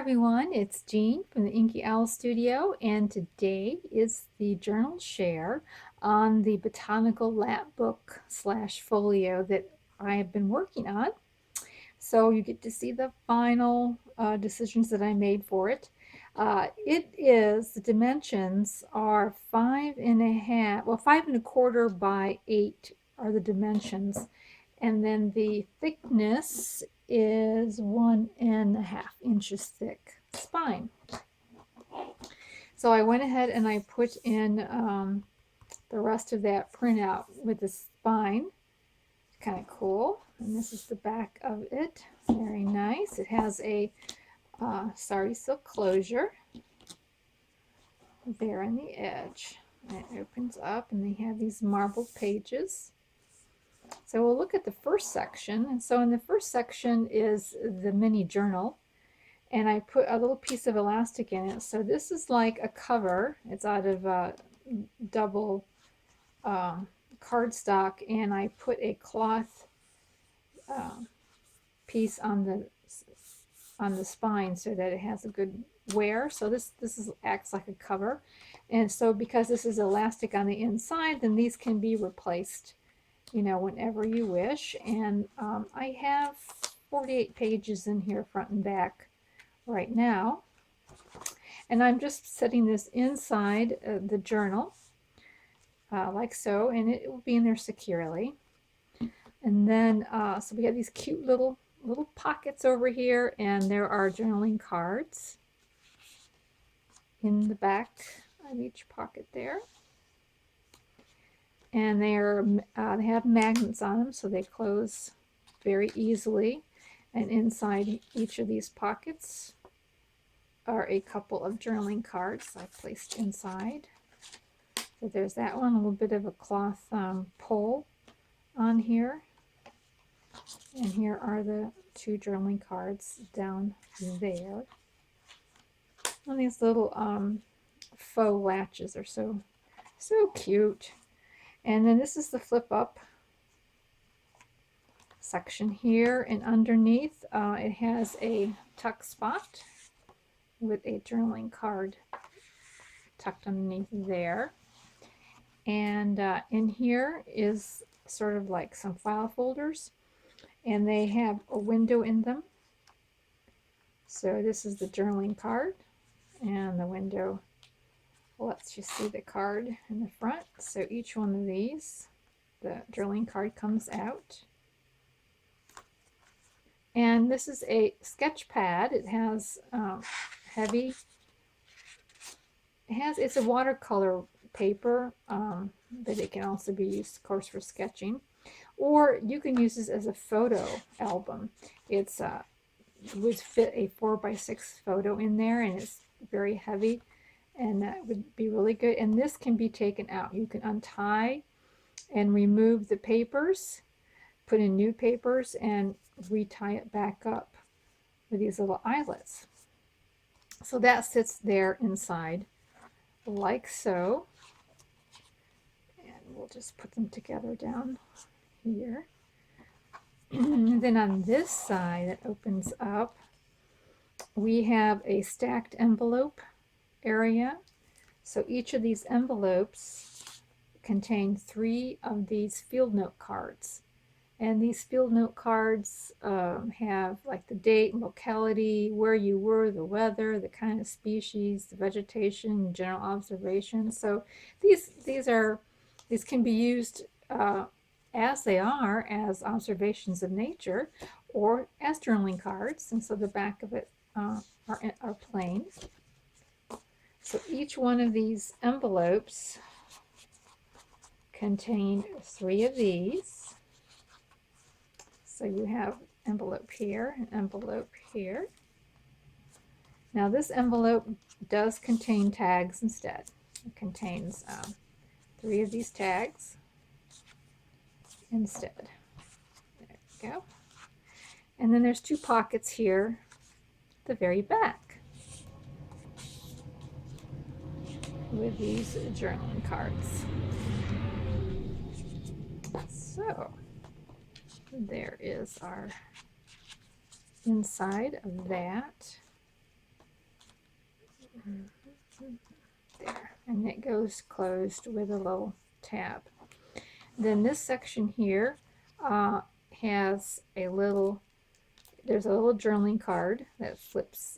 everyone, it's Jean from the Inky Owl Studio, and today is the journal share on the botanical Lapbook / folio that I have been working on. So you get to see the final decisions that I made for it. The dimensions are 5.5, well, 5.25 by 8 are the dimensions, and then the thickness is 1.5 inches thick spine. So I went ahead and I put in the rest of that printout with the spine. Kind of cool. And this is the back of it. Very nice. It has a sari silk closure there on the edge. It opens up and they have these marbled pages. So we'll look at the first section. And so in the first section is the mini journal. And I put a little piece of elastic in it. So this is like a cover. It's out of double cardstock, and I put a cloth piece on the spine so that it has a good wear. So this acts like a cover. And so because this is elastic on the inside, then these can be replaced, you know, whenever you wish. And I have 48 pages in here, front and back, right now. And I'm just setting this inside the journal, like so, and it will be in there securely. And then, so we have these cute little pockets over here, and there are journaling cards in the back of each pocket there. And they have magnets on them, so they close very easily. And inside each of these pockets are a couple of journaling cards I placed inside. So there's that one, a little bit of a cloth pull on here. And here are the two journaling cards down there. And these little faux latches are so cute. And then this is the flip up section here, and underneath it has a tuck spot with a journaling card tucked underneath there. And in here is sort of like some file folders, and they have a window in them. So this is the journaling card, and the window lets you see the card in the front. So each one of these, the journaling card comes out. And this is a sketch pad. It has it's a watercolor paper, but it can also be used, of course, for sketching. Or you can use this as a photo album. It would fit a 4x6 photo in there, and it's very heavy, and that would be really good. And this can be taken out. You can untie and remove the papers, put in new papers, and retie it back up with these little eyelets. So that sits there inside like so. And we'll just put them together down here. And then on this side that opens up, we have a stacked envelope area. So each of these envelopes contain 3 of these field note cards. And these field note cards have like the date and locality, where you were, the weather, the kind of species, the vegetation, general observations. So these can be used as they are, as observations of nature, or as journaling cards. And so the back of it are plain. So each one of these envelopes contain 3 of these. So you have envelope here, an envelope here. Now this envelope does contain tags instead. It contains 3 of these tags instead. There we go. And then there's 2 pockets here at the very back with these journaling cards. So there is our inside of that. There, and it goes closed with a little tab. Then this section here has there's a little journaling card that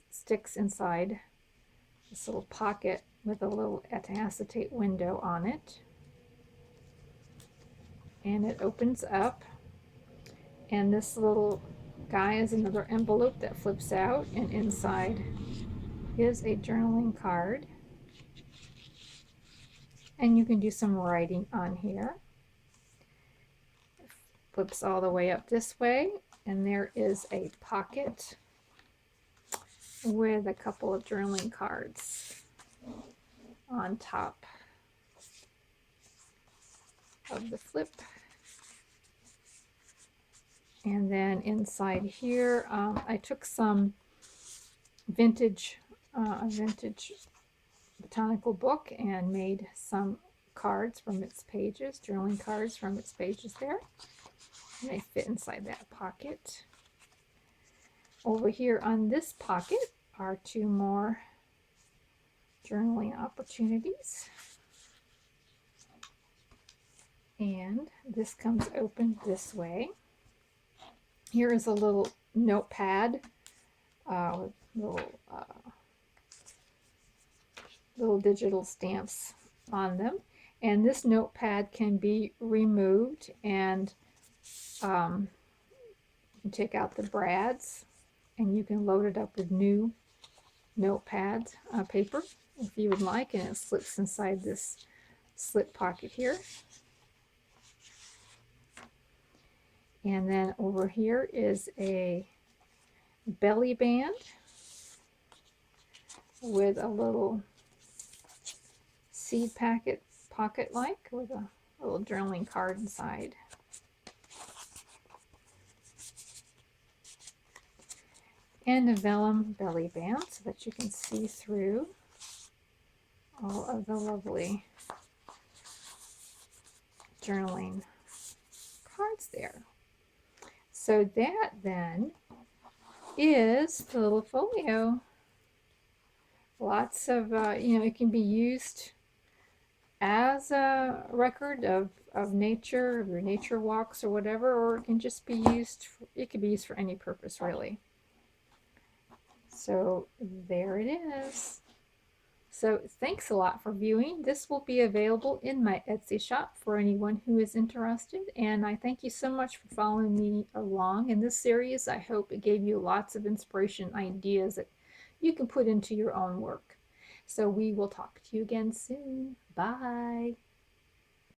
sticks inside this little pocket with a little acetate window on it. And it opens up, and this little guy is another envelope that flips out, and inside is a journaling card. And you can do some writing on here. Flips all the way up this way, and there is a pocket with a couple of journaling cards on top of the flip. And then inside here, I took some a vintage botanical book and made some cards from its pages, journaling cards from its pages there. And they fit inside that pocket. Over here on this pocket are two more journaling opportunities. And this comes open this way. Here is a little notepad with little digital stamps on them. And this notepad can be removed, and you can take out the brads, and you can load it up with new notepad paper if you would like, and it slips inside this slip pocket here. And then over here is a belly band with a little seed pocket like with a little journaling card inside. And a vellum belly band so that you can see through all of the lovely journaling cards there. So that then is the little folio. Lots of, it can be used as a record of nature, of your nature walks or whatever, or it can just be used, it could be used for any purpose really. So there it is. So thanks a lot for viewing. This will be available in my Etsy shop for anyone who is interested. And I thank you so much for following me along in this series. I hope it gave you lots of inspiration, ideas that you can put into your own work. So we will talk to you again soon. Bye.